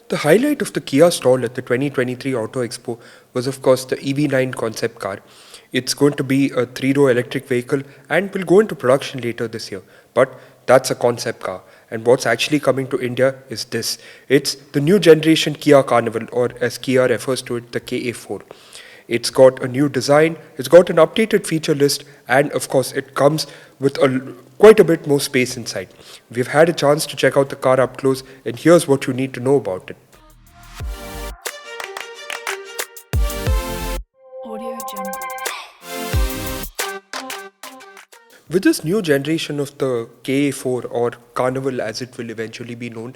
The highlight of the Kia stall at the 2023 Auto Expo was, of course, the EV9 concept car. It's going to be a three-row electric vehicle and will go into production later this year. But that's a concept car. And what's actually coming to India is this. It's the new generation Kia Carnival, or as Kia refers to it, the KA4. It's got a new design, it's got an updated feature list, and of course, it comes with quite a bit more space inside. We've had a chance to check out the car up close, and here's what you need to know about it. Audio Jungle. With this new generation of the KA4, or Carnival as it will eventually be known,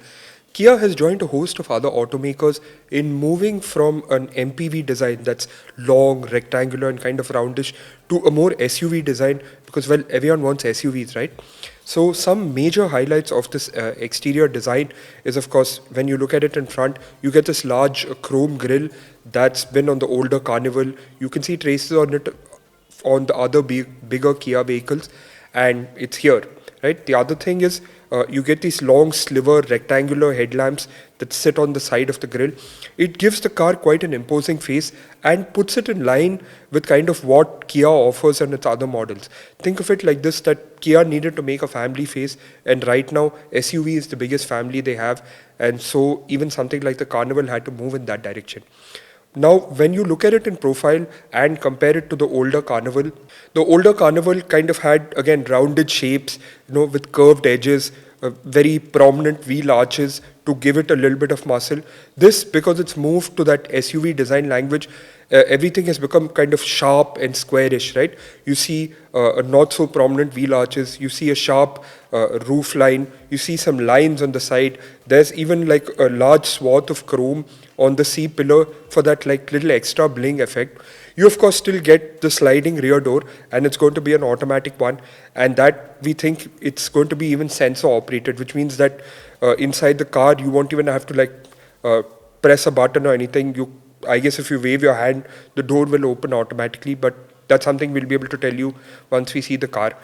Kia has joined a host of other automakers in moving from an MPV design that's long, rectangular, and kind of roundish to a more SUV design because, well, everyone wants SUVs, right? So, some major highlights of this exterior design is, of course, when you look at it in front, you get this large chrome grille that's been on the older Carnival. You can see traces on it on the other bigger Kia vehicles, and it's here, right? The other thing is you get these long sliver rectangular headlamps that sit on the side of the grille. It gives the car quite an imposing face and puts it in line with kind of what Kia offers on its other models. Think of it like this, that Kia needed to make a family face, and right now SUV is the biggest family they have, and so even something like the Carnival had to move in that direction. Now, when you look at it in profile and compare it to the older Carnival kind of had, again, rounded shapes, with curved edges, very prominent wheel arches to give it a little bit of muscle. This, because it's moved to that SUV design language, everything has become kind of sharp and squarish, right? You see a not so prominent wheel arches, you see a sharp roof line, you see some lines on the side. There's even like a large swath of chrome on the C pillar for that like little extra bling effect. You of course still get the sliding rear door, and it's going to be an automatic one, and that we think it's going to be even sensor operated, which means that inside the car you won't even have to like press a button or anything. I guess if you wave your hand, the door will open automatically, but that's something we'll be able to tell you once we see the car.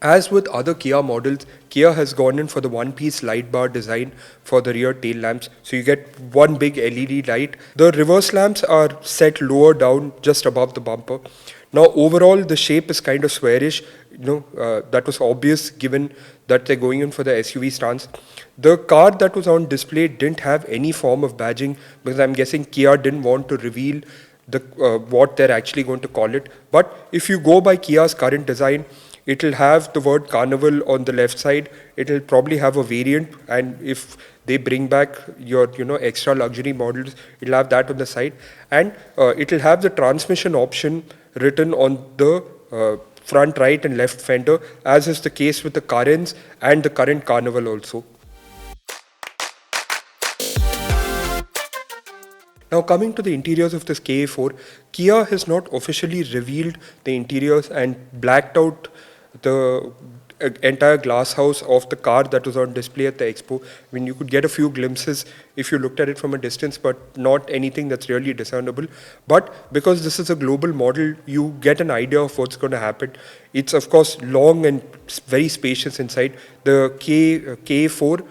As with other Kia models, Kia has gone in for the one-piece light bar design for the rear tail lamps. So you get one big LED light. The reverse lamps are set lower down, just above the bumper. Now, overall, the shape is kind of squarish. That was obvious given that they're going in for the SUV stance. The car that was on display didn't have any form of badging because I'm guessing Kia didn't want to reveal what they're actually going to call it. But if you go by Kia's current design, it'll have the word Carnival on the left side. It'll probably have a variant, and if they bring back your extra luxury models, it'll have that on the side, and it'll have the transmission option written on the front right and left fender, as is the case with the Carens and the current Carnival also. Now, coming to the interiors of this KA4, Kia has not officially revealed the interiors and blacked out the entire glass house of the car that was on display at the expo. I mean, you could get a few glimpses if you looked at it from a distance, but not anything that's really discernible. But because this is a global model, you get an idea of what's going to happen. It's, of course, long and very spacious inside. The KA4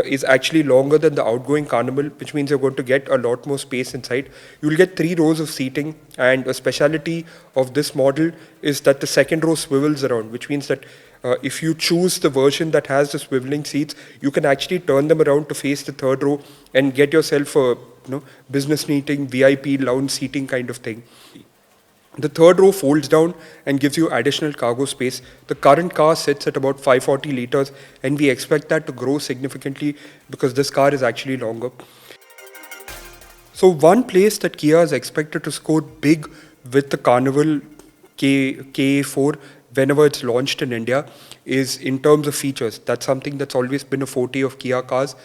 is actually longer than the outgoing Carnival, which means you're going to get a lot more space inside. You'll get 3 rows of seating, and a speciality of this model is that the second row swivels around, which means that if you choose the version that has the swiveling seats, you can actually turn them around to face the third row and get yourself a business meeting, VIP lounge seating kind of thing. The third row folds down and gives you additional cargo space. The current car sits at about 540 liters, and we expect that to grow significantly because this car is actually longer. So one place that Kia is expected to score big with the Carnival KA4 whenever it's launched in India is in terms of features. That's something that's always been a forte of Kia cars,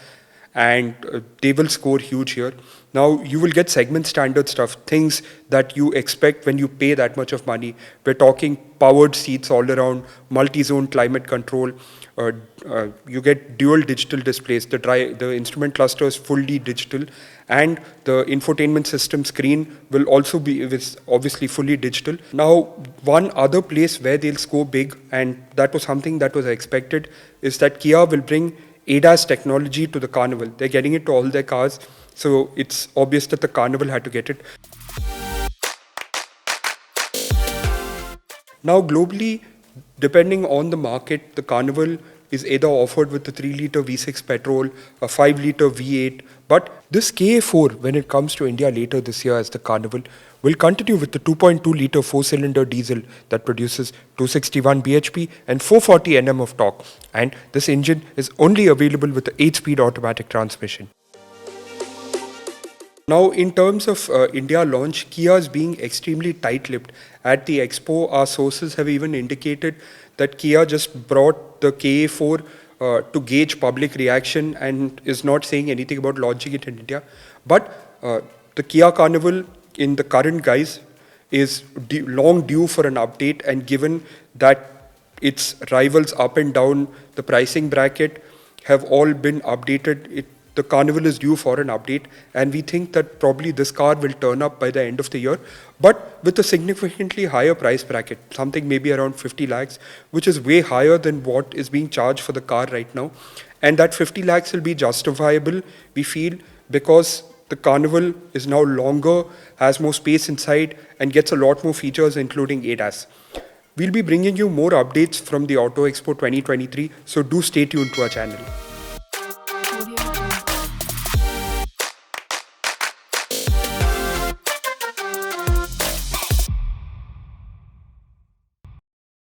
and they will score huge here. Now, you will get segment standard stuff, things that you expect when you pay that much of money. We're talking powered seats all around, multi-zone climate control. You get dual digital displays. The instrument cluster is fully digital, and the infotainment system screen will also be obviously fully digital. Now, one other place where they'll score big, and that was something that was expected, is that Kia will bring ADAS technology to the Carnival. They're getting it to all their cars, so it's obvious that the Carnival had to get it. Now, globally, depending on the market, the Carnival is either offered with the 3-liter V6 petrol, a 5-liter V8. But this KA4, when it comes to India later this year as the Carnival, will continue with the 2.2-liter 4-cylinder diesel that produces 261 bhp and 440 Nm of torque. And this engine is only available with the 8-speed automatic transmission. Now, in terms of India launch, Kia is being extremely tight-lipped. At the expo, our sources have even indicated that Kia just brought the KA4 to gauge public reaction and is not saying anything about launching it in India. But the Kia Carnival in the current guise is long due for an update, and given that its rivals up and down the pricing bracket have all been updated, the Carnival is due for an update, and we think that probably this car will turn up by the end of the year, but with a significantly higher price bracket, something maybe around 50 lakhs, which is way higher than what is being charged for the car right now. And that 50 lakhs will be justifiable, we feel, because the Carnival is now longer, has more space inside, and gets a lot more features, including ADAS. We'll be bringing you more updates from the Auto Expo 2023, so do stay tuned to our channel.